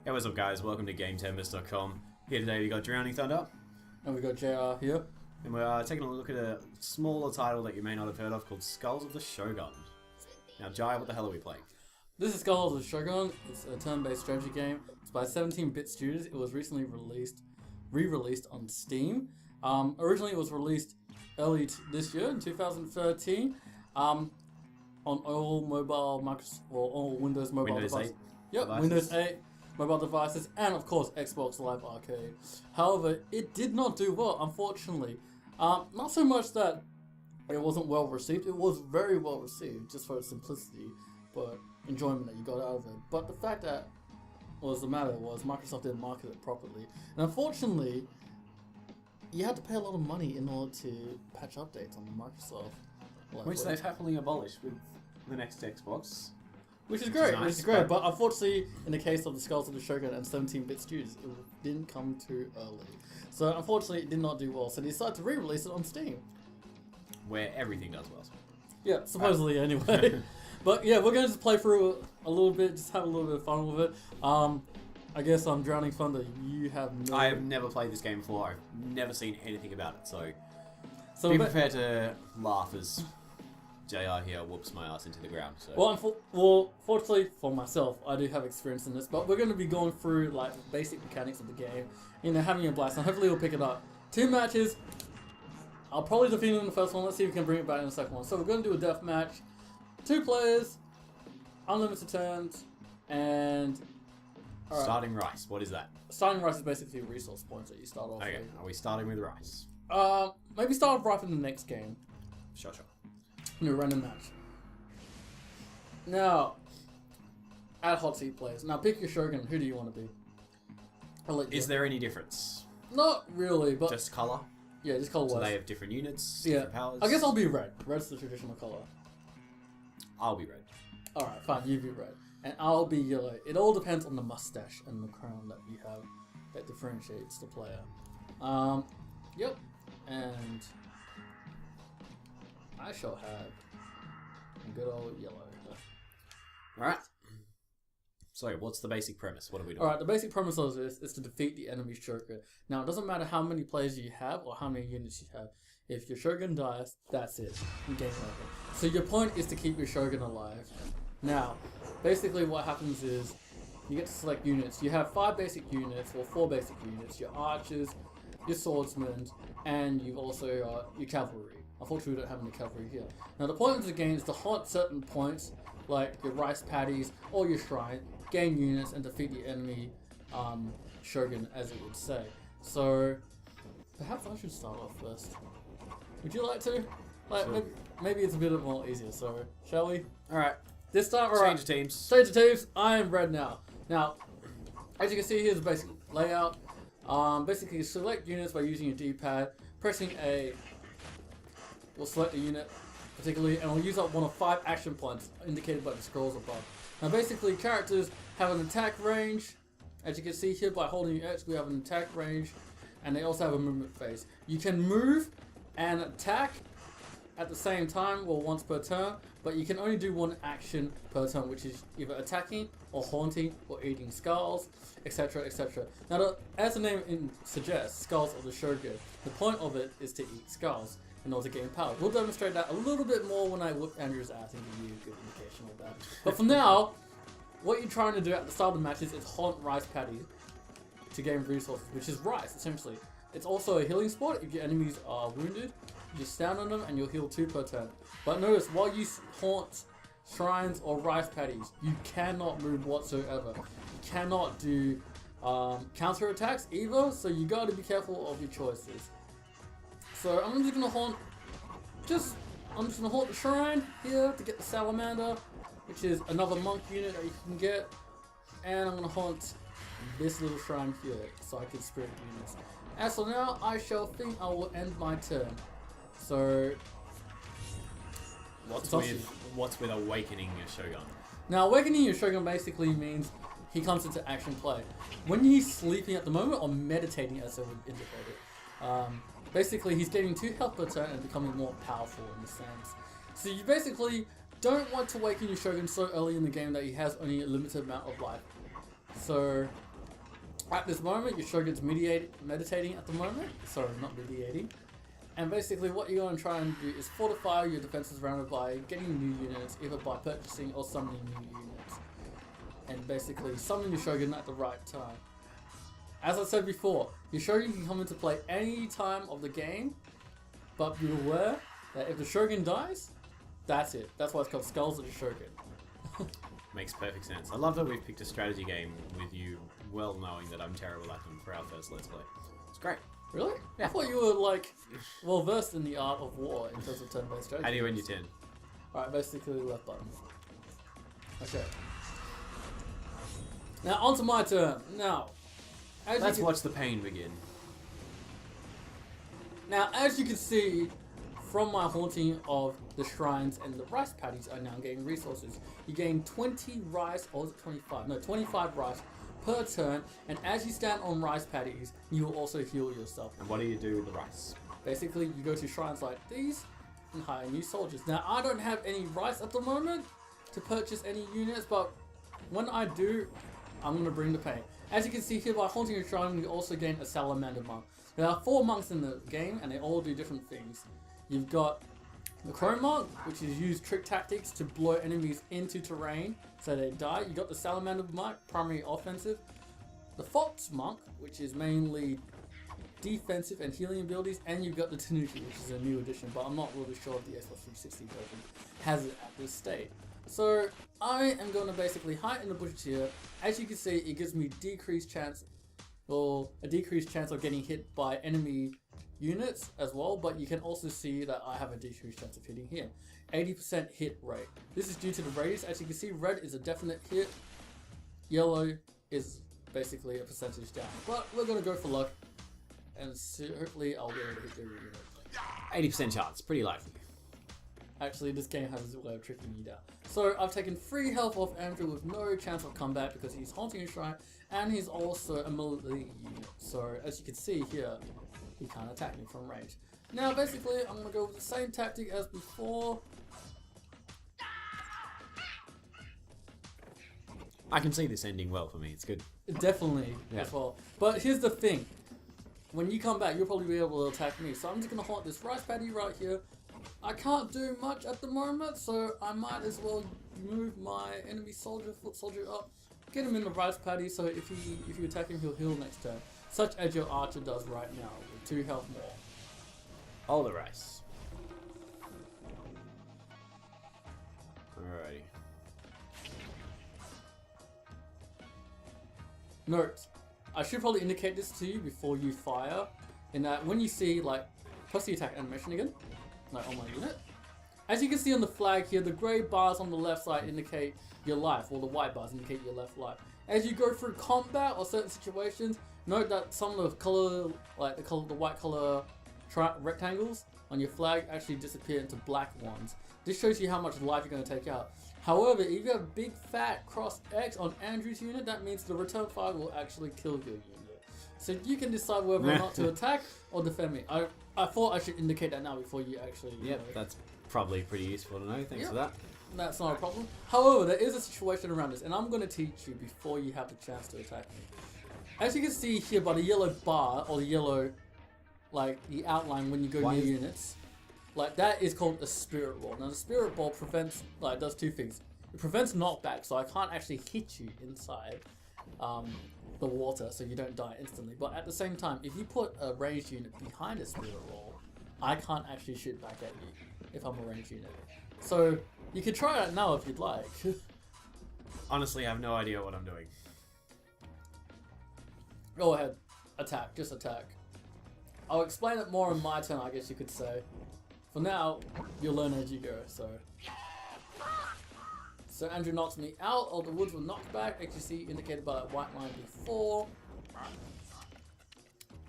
Hey, what's up guys, welcome to GameTempus.com. Here today we got DrowningThunder. And we got JR here. And we're taking a look at a smaller title that you may not have heard of called Skulls of the Shogun. Now Jai, what the hell are we playing? This is Skulls of the Shogun. It's a turn-based strategy game. It's by 17-bit studios. It was recently re-released on Steam. Originally it was released early this year in 2013 on all mobile all Windows mobile devices. Yep, devices. Windows 8 mobile devices, and of course Xbox Live Arcade. However, it did not do well, unfortunately. Not so much that it wasn't well received, it was very well received, just for its simplicity, but enjoyment that you got out of it. But the fact that was the matter was Microsoft didn't market it properly. And unfortunately, you had to pay a lot of money in order to patch updates on Microsoft. Which they've happily abolished with the next Xbox. Which is great, but unfortunately, in the case of the Skulls of the Shogun and 17-bit studios, it didn't come too early. So unfortunately, it did not do well, so they decided to re-release it on Steam. Where everything does well. Yeah, supposedly anyway. But yeah, we're going to just play through a little bit, just have a little bit of fun with it. I guess I'm DrowningThunder. You have no... I have never played this game before, I've never seen anything about it, so be prepared to laugh as JR here whoops my ass into the ground. So. Well, fortunately for myself, I do have experience in this, but we're going to be going through like the basic mechanics of the game, having a blast, and hopefully we'll pick it up. 2 matches. I'll probably defeat him in the first one. Let's see if we can bring it back in the second one. So we're going to do a death match. 2 players, unlimited turns, and... Right. Starting rice, what is that? Starting rice is basically resource points that you start off with. Are we starting with rice? Maybe start off right in the next game. Sure. In a random match. Now, add hot seat players. Now pick your Shogun. Who do you want to be? Is there any difference? Not really, but... Just colour? Yeah, just colour-wise. So they have different units, different powers? I guess I'll be red. Red's the traditional colour. I'll be red. Alright, fine, you be red. And I'll be yellow. It all depends on the mustache and the crown that you have that differentiates the player. Yep. And I shall have a good old yellow. Alright. So, what's the basic premise? What are we doing? Alright, the basic premise of this is to defeat the enemy Shogun. Now, it doesn't matter how many players you have or how many units you have. If your Shogun dies, that's it. Game over. So your point is to keep your Shogun alive. Now, basically what happens is you get to select units. You have 5 basic units, or 4 basic units. Your archers, your swordsmen, and you've also got your cavalry. Unfortunately, we don't have any cavalry here. Now, the point of the game is to haunt certain points, like your rice paddies or your shrine, gain units, and defeat the enemy Shogun, as it would say. So, perhaps I should start off first. Would you like to? Maybe it's a bit more easier, so shall we? Alright. This time, alright. Change of teams. Change of teams. I am red now. Now, as you can see, here's the basic layout. Basically, you select units by using your D-pad. Pressing A will select a unit, particularly, and we'll use up one of 5 action points indicated by the scrolls above. Now, basically, characters have an attack range. As you can see here, by holding X, we have an attack range, and they also have a movement phase. You can move and attack at the same time, or once per turn, but you can only do 1 action per turn, which is either attacking or haunting or eating skulls, etc, etc. Now, as the name suggests, Skulls of the Shogun, the point of it is to eat skulls in order to gain power. We'll demonstrate that a little bit more when I whip Andrew's ass and give you a good indication of that. But for now, what you're trying to do at the start of the matches is haunt rice paddies to gain resources, which is rice, essentially. It's also a healing spot. If your enemies are wounded, you stand on them and you'll heal 2 per turn. But notice, while you haunt shrines or rice paddies, you cannot move whatsoever. You cannot do counter attacks either, so you gotta be careful of your choices. So I'm just gonna haunt the shrine here to get the salamander, which is another monk unit that you can get. And I'm gonna haunt this little shrine here so I can spirit units. As for now, I shall think I will end my turn. So, what's with awakening your Shogun? Now, awakening your Shogun basically means he comes into action play. When he's sleeping at the moment, or meditating as it would indicate it, basically he's getting 2 health per turn and becoming more powerful in a sense. So you basically don't want to awaken your Shogun so early in the game that he has only a limited amount of life. So At this moment, your Shogun's meditating at the moment. Sorry, not mediating. And basically what you're going to try and do is fortify your defenses around it by getting new units, either by purchasing or summoning new units. And basically summon your Shogun at the right time. As I said before, your Shogun can come into play any time of the game, but be aware that if the Shogun dies, that's it. That's why it's called Skulls of the Shogun. Makes perfect sense. I love that we've picked a strategy game with you well knowing that I'm terrible at them for our first Let's Play. It's great. Really? Yeah. I thought you were like well versed in the art of war in terms of turn-based strategy. How do you win your turn? Alright, basically left button. Okay. Now onto my turn. Now, let's watch the pain begin. Now, as you can see from my haunting of the shrines and the rice paddies are now getting resources. You gain 20 rice, or is it 25? No, 25 rice per turn, and as you stand on rice paddies, you will also heal yourself. And what do you do with the rice? Basically, you go to shrines like these and hire new soldiers. Now, I don't have any rice at the moment to purchase any units, but when I do, I'm going to bring the pain. As you can see here, by haunting a shrine, you also gain a salamander monk. There are 4 monks in the game, and they all do different things. You've got the Chrome Monk, which is use trick tactics to blow enemies into terrain so they die. You got the Salamander Monk, primary offensive. The Fox Monk, which is mainly defensive and healing abilities. And you've got the Tanuki, which is a new addition, but I'm not really sure if the Xbox 360 version has it at this state. So I am going to basically hide in the bushes here. As you can see, it gives me decreased chance, or a decreased chance of getting hit by enemy units as well, but you can also see that I have a decreased chance of hitting here. 80% hit rate. This is due to the radius. As you can see, red is a definite hit, yellow is basically a percentage down. But we're going to go for luck, and so hopefully I'll be able to hit every unit. 80% chance, pretty likely. Actually, this game has a way of tricking you down. So I've taken 3 health off Andrew with no chance of comeback because he's haunting a shrine, and he's also a melee unit. So as you can see here, he can't attack me from range. Now basically I'm going to go with the same tactic as before. I can see this ending well for me, it's good. Definitely, yeah. As well. But here's the thing. When you come back, you'll probably be able to attack me. So I'm just going to haunt this rice paddy right here. I can't do much at the moment, so I might as well move my enemy soldier, foot soldier up. Get him in the rice paddy, so if you attack him, he'll heal next turn. Such as your archer does right now, with 2 health more. All the rice. Alrighty. Note, I should probably indicate this to you before you fire, in that when you see, like, press the attack animation again, like on my unit. As you can see on the flag here, the grey bars on the left side indicate your life, or the white bars indicate your left life. As you go through combat or certain situations, note that some of the color, like the white color rectangles on your flag actually disappear into black ones. This shows you how much life you're going to take out. However, if you have a big fat cross X on Andrew's unit, that means the return fire will actually kill your unit. So you can decide whether or not to attack or defend me. I thought I should indicate that now before you actually... Yep, that's probably pretty useful to know. Thanks for that. That's not a problem. However, there is a situation around this, and I'm going to teach you before you have the chance to attack me. As you can see here by the yellow bar, or the yellow, like the outline when you go near units, like that is called a spirit ball. Now the spirit ball prevents, like, does 2 things. It prevents knockback, so I can't actually hit you inside the water, so you don't die instantly. But at the same time, if you put a ranged unit behind a spirit ball, I can't actually shoot back at you if I'm a ranged unit. So you can try it now if you'd like. Honestly, I have no idea what I'm doing. Go ahead. Attack. Just attack. I'll explain it more on my turn, I guess you could say. For now, you'll learn as you go, so... So Andrew knocks me out, or the woods will knock back, as you see indicated by that white line before.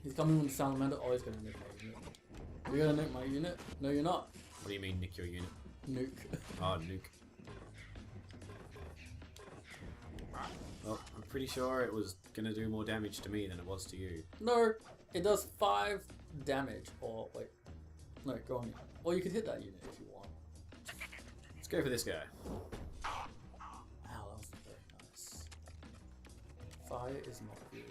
He's coming with the salamander. Oh, he's going to nuke my unit. You're going to nuke my unit? No, you're not. What do you mean, nick your unit? Nuke. Oh, nuke. Well, I'm pretty sure it was going to do more damage to me than it was to you. No, it does 5 damage, or wait. No, go on. Or you could hit that unit if you want. Let's go for this guy. Wow, that was very nice. 5, fire is not good.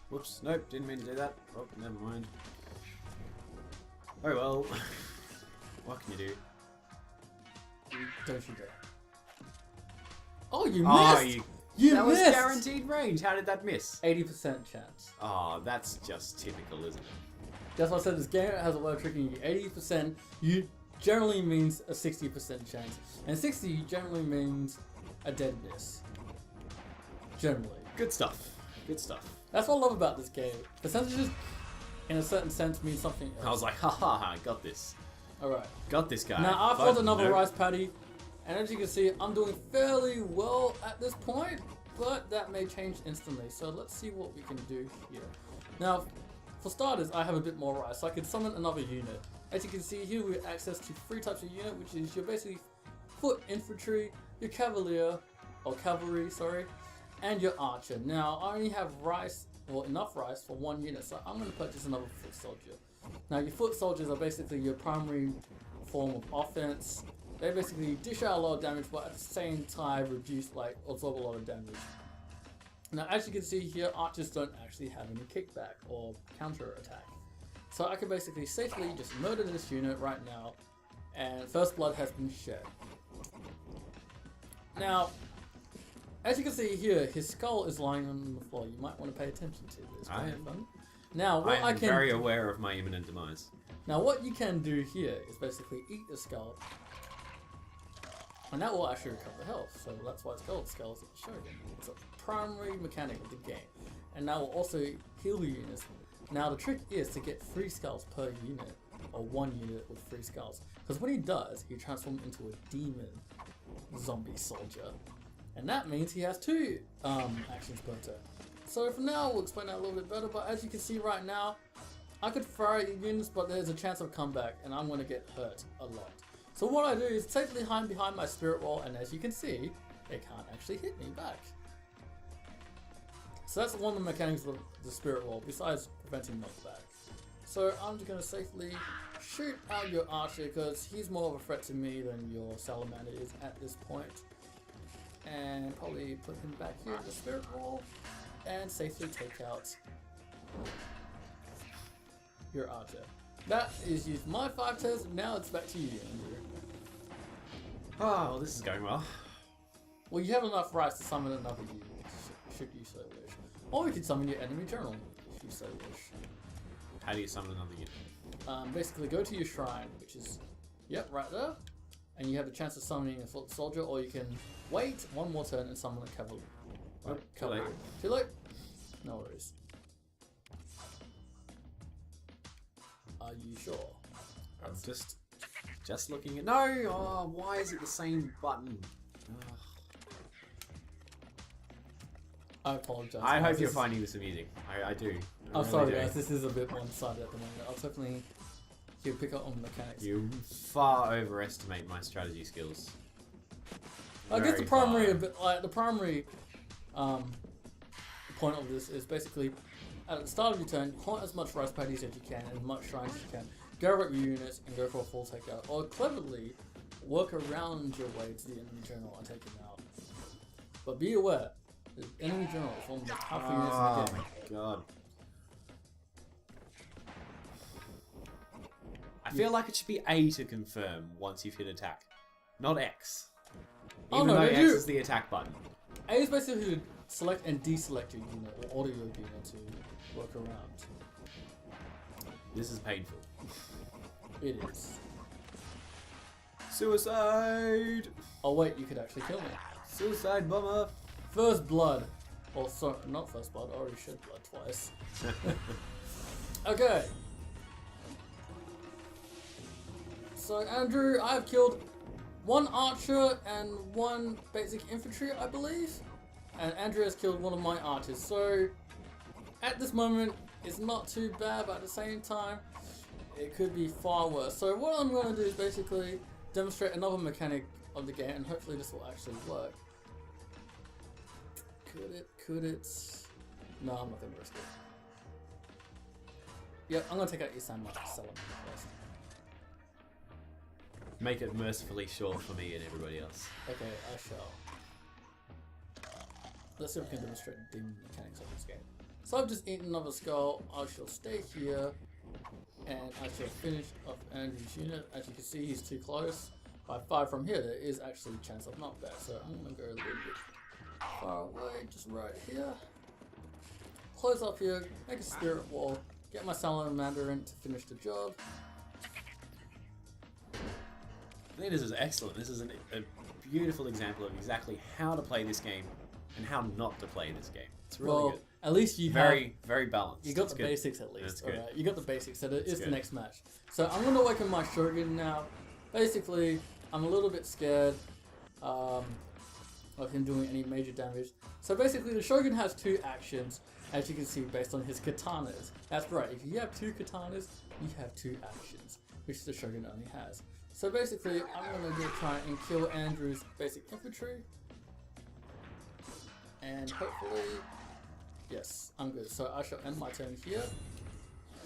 Whoops, nope, didn't mean to do that. Oh, never mind. Oh well. What can you do? Don't you dare. Oh, you Oh, missed! You that missed! was guaranteed range. How did that miss? 80% chance. Oh, that's just typical, isn't it? That's why I said this game has a way of tricking you. 80% you generally means a 60% chance. And 60 generally means a dead miss. Generally. Good stuff. Good stuff. That's what I love about this game. Percentages, in a certain sense, mean something else. I was like, ha ha ha, got this. Alright. Got this guy. Now, I've got another nope. rice paddy. And as you can see, I'm doing fairly well at this point. But that may change instantly. So let's see what we can do here. Now, for starters, I have a bit more rice. So I can summon another unit. As you can see here, we have access to 3 types of unit, which is your basically foot infantry, your cavalier, or cavalry, sorry, and your archer. Now, I only have rice, or enough rice for 1 unit, so I'm going to purchase another foot soldier. Now, your foot soldiers are basically your primary form of offense. They basically dish out a lot of damage, but at the same time reduce, absorb a lot of damage. Now, as you can see here, archers don't actually have any kickback or counter attack. So I can basically safely just murder this unit right now, and first blood has been shed. Now, as you can see here, his skull is lying on the floor. You might want to pay attention to this. I am. Fun. Now, what I am very aware of my imminent demise. Now, what you can do here is basically eat the skull, and that will actually recover health. So that's why it's called Skulls of Shogun. It's a primary mechanic of the game, and that will also heal the units. Now, the trick is to get 3 skulls per unit, or 1 unit with 3 skulls. Because when he does, he transforms into a demon zombie soldier. And that means he has 2 actions per turn. So for now, we'll explain that a little bit better, but as you can see right now, I could fire at units, but there's a chance of comeback, and I'm going to get hurt a lot. So what I do is safely hide behind my spirit wall, and as you can see, they can't actually hit me back. So that's one of the mechanics of the spirit wall, besides preventing knockback. So I'm just going to safely shoot out your archer, because he's more of a threat to me than your salamander is at this point. And probably put him back here in the spirit wall, and safely take out your archer. That is used my 5 turns, now it's back to you, Andrew. Oh, well, this is going well. Well, you have enough rights to summon another unit, should you so wish. Or you can summon your enemy general, if you so wish. How do you summon another unit? Basically, go to your shrine, which is, yep, right there. And you have the chance of summoning a foot soldier, or you can wait 1 more turn and summon a cavalry. Oh, too late. Too late? No worries. Are you sure? I'm just looking at... No! Oh, why is it the same button? Ugh. I apologize. I hope you're finding this amusing. I do. I'm sorry guys, this is a bit one-sided at the moment. I'll definitely pick up on the mechanics. You far overestimate my strategy skills. I guess the primary point of this is basically at the start of your turn, hunt as much rice paddies as you can and as much shrines as you can. Go up your units and go for a full takeout, or cleverly work around your way to the enemy general and take him out. But be aware, the enemy general is one of the tougher units in the game. Oh my god. I feel like it should be A to confirm once you've hit attack, not X. Even though X is the attack button. A is basically to select and deselect your unit, or order your unit to work around. This is painful. It is. Suicide! Oh wait, you could actually kill me. Suicide bomber! First blood. Or sorry, not first blood, I already shed blood twice. Okay. So Andrew, I have killed 1 archer and 1 basic infantry, I believe. And Andrew has killed 1 of my archers. So at this moment, it's not too bad, but at the same time, it could be far worse. So what I'm going to do is basically demonstrate another mechanic of the game, and hopefully this will actually work. Could it? No, I'm not going to risk it. Yep, I'm going to take out your salamander first. Make it mercifully short for me and everybody else. Okay, I shall. Let's see if we can demonstrate the mechanics of this game. So I've just eaten another skull. I shall stay here, and I shall finish off Andrew's unit. As you can see, he's too close. By 5 from here, there is actually a chance of knockback. So I'm gonna go a little bit far away, just right here. Close up here, make a spirit wall, get my salamander in to finish the job. I think this is excellent. This is a beautiful example of exactly how to play this game and how not to play this game. It's really good. At least you very balanced. You got It's the good. basics at least. That's good. Alright, you got the basics. So it is the good. next match. So I'm gonna awaken my Shogun now. Basically, I'm a little bit scared of him doing any major damage. So basically, the Shogun has 2 actions, as you can see, based on his katanas. That's right. If you have 2 katanas, you have 2 actions, which the Shogun only has. So basically, I'm gonna go try and kill Andrew's basic infantry, and hopefully, yes, I'm good. So I shall end my turn here,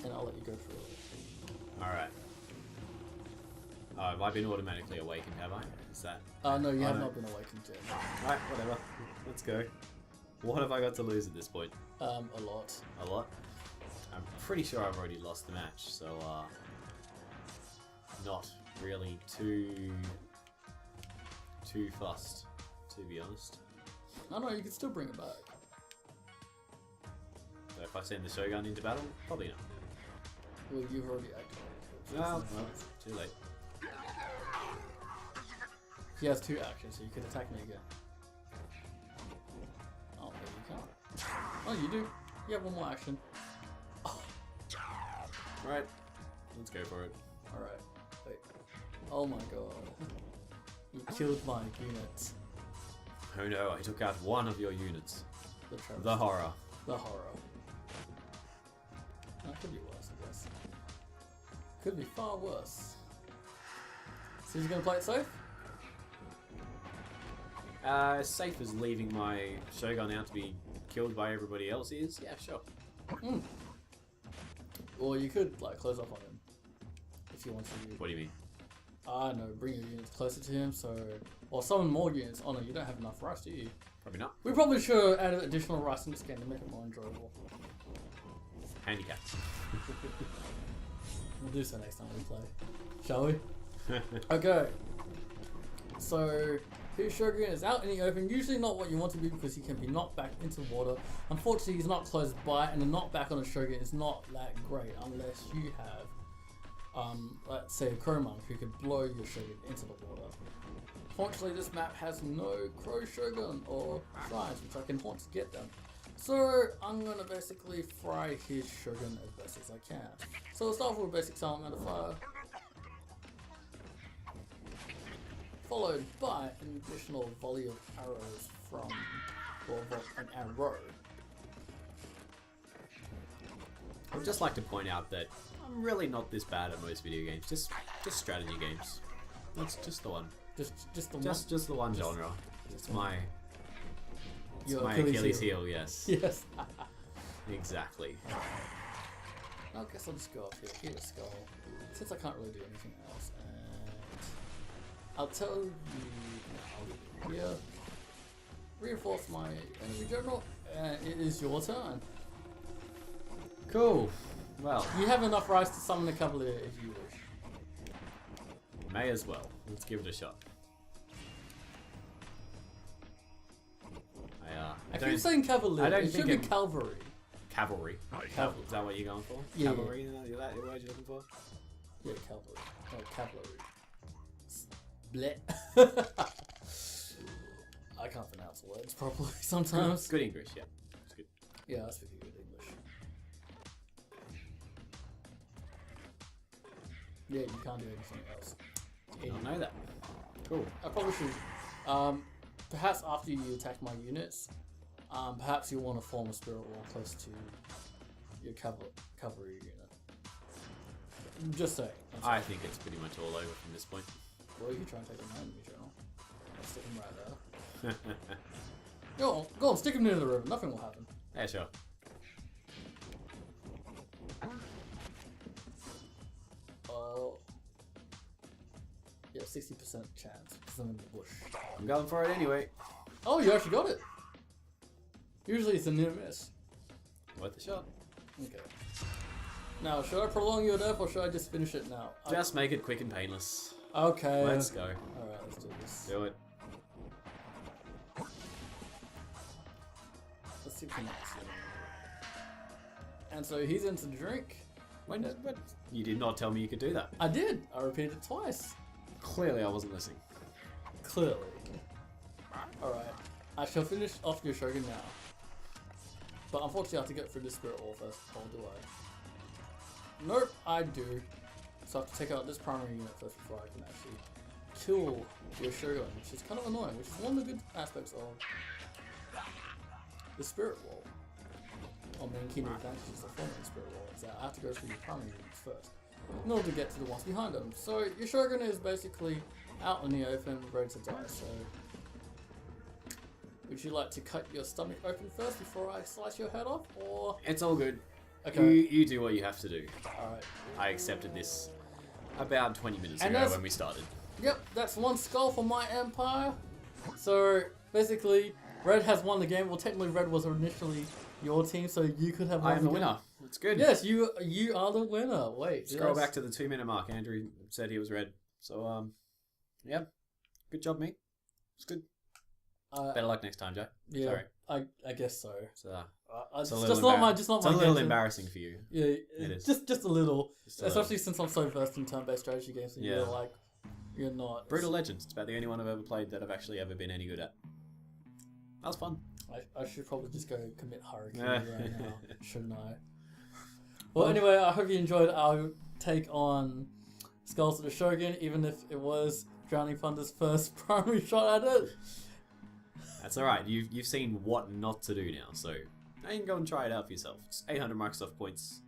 and I'll let you go through it. Alright. Have I been automatically awakened, have I? Is that... No, you have not been awakened yet. Alright, whatever. Let's go. What have I got to lose at this point? A lot. A lot? I'm pretty sure I've already lost the match, so not really too fussed, to be honest. No, you can still bring it back. But if I send the Shogun into battle, probably not. Well, you've already activated it. Well, too late. He has 2 actions, so you can attack me again. Oh, no, you can't. Oh, you do. You have 1 more action. Right, let's go for it. Alright, wait. Oh my god. You killed my units. Oh no, I took out 1 of your units. The horror. The horror. That could be worse, I guess. Could be far worse. So he's gonna play it safe? Safe as leaving my Shogun out to be killed by everybody else is? Yeah, sure. Or you could, like, close up on him. If you want to. What do you mean? No, bring your units closer to him, so... Or summon more units. Oh no, you don't have enough rice, do you? Probably not. We probably should have added additional rice in this game to make it more enjoyable. Handicap. We'll do so next time we play. Shall we? Okay. So, his Shogun is out in the open. Usually not what you want to be because he can be knocked back into water. Unfortunately, he's not close by, and the knockback on a Shogun is not that great unless you have, let's say, a crow monk who can blow your Shogun into the water. Fortunately, this map has no crow Shogun or shrines, which I can haunt to get them. So I'm gonna basically fry his Shogun as best as I can. So we'll start with a basic salamander fire, followed by an additional volley of arrows from, or an arrow. I would just like to point out that I'm really not this bad at most video games. Just strategy games. That's just the one. Just the one. Just the one genre. It's my Your Achilles heel. Yes. Yes. Exactly. I guess I'll just go up here, hit a skull, since I can't really do anything else. And I'll tell you now here. Reinforce my enemy general, and it is your turn. Cool. Well, You have enough rice to summon a cavalier if you wish. may as well. Let's give it a shot. I keep saying cavalier. I don't It should think be cavalry. Cavalry. Cavalry. Is that what you're going for? Yeah. Cavalry? Is that the word you're looking for? Yeah, cavalry. No, cavalry. Bleh. I can't pronounce words properly sometimes. Good English, yeah. It's good. Yeah, I speak good English. Yeah, you can't do anything else. I don't know that. Cool. I probably should. Perhaps after you attack my units, perhaps you want to form a spirit wall close to your cavalry unit. Just saying. I think it's pretty much all over from this point. Well, you can try and take him out, enemy general. I'll stick him right there. Go on, stick him near the river. Nothing will happen. Yeah, sure. Oh. Yeah, a 60% chance because I'm in the bush. I'm going for it anyway. Oh, you actually got it. Usually it's a near miss. Worth a shot. Okay. Now, should I prolong your death or should I just finish it now? Just make it quick and painless. Okay. Let's go. Alright, let's do this. Do it. Let's see if we can see. And so he's into drink. When? You did not tell me you could do that. I did. I repeated it twice. Clearly I wasn't listening. Clearly. Alright. I shall finish off your Shogun now. But unfortunately I have to get through the Spirit Wall first. Or do I? Nope, I do. So I have to take out this primary unit first before I can actually kill your Shogun, which is kind of annoying, which is one of the good aspects of the Spirit Wall. Or main key advantages of forming the Spirit Wall is that I have to go through your primary units first in order to get to the ones behind them. So your Shogun is basically out in the open, ready to die. So would you like to cut your stomach open first before I slice your head off, or? It's all good. Okay. You do what you have to do. Alright. I accepted this about 20 minutes ago when we started. Yep, that's one skull for my empire. So basically, Red has won the game. Well, technically, Red was initially your team, so you could have won. I am the winner. It's good. Yes, you are the winner. Wait, scroll back to the 2-minute mark. Andrew said he was red. So yeah, good job, mate. It's good. Better luck next time, Joe. Yeah, sorry. I guess so. It's just not my. It's a little embarrassing for you. Yeah, it is. Just a little. Especially little. Since I'm so versed in turn-based strategy games, and you're like, you're not. Brutal Legends. It's about the only one I've ever played that I've actually ever been any good at. That was fun. I should probably just go commit Harakiri right now, shouldn't I? Well, anyway, I hope you enjoyed our take on Skulls of the Shogun, even if it was DrowningThunder's first primary shot at it. That's alright, you've seen what not to do now, so now you can go and try it out for yourself. It's 800 Microsoft points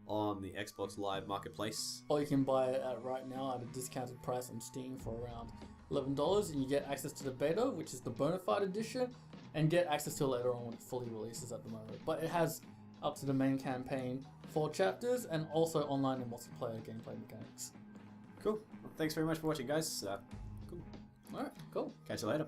on the Xbox Live Marketplace. Or you can buy it right now at a discounted price on Steam for around $11, and you get access to the beta, which is the bona fide edition, and get access to it later on when it fully releases at the moment. But it has up to the main campaign 4 chapters, and also online and multiplayer gameplay mechanics. Cool. Well, thanks very much for watching, guys. Cool. Alright, cool. Catch you later.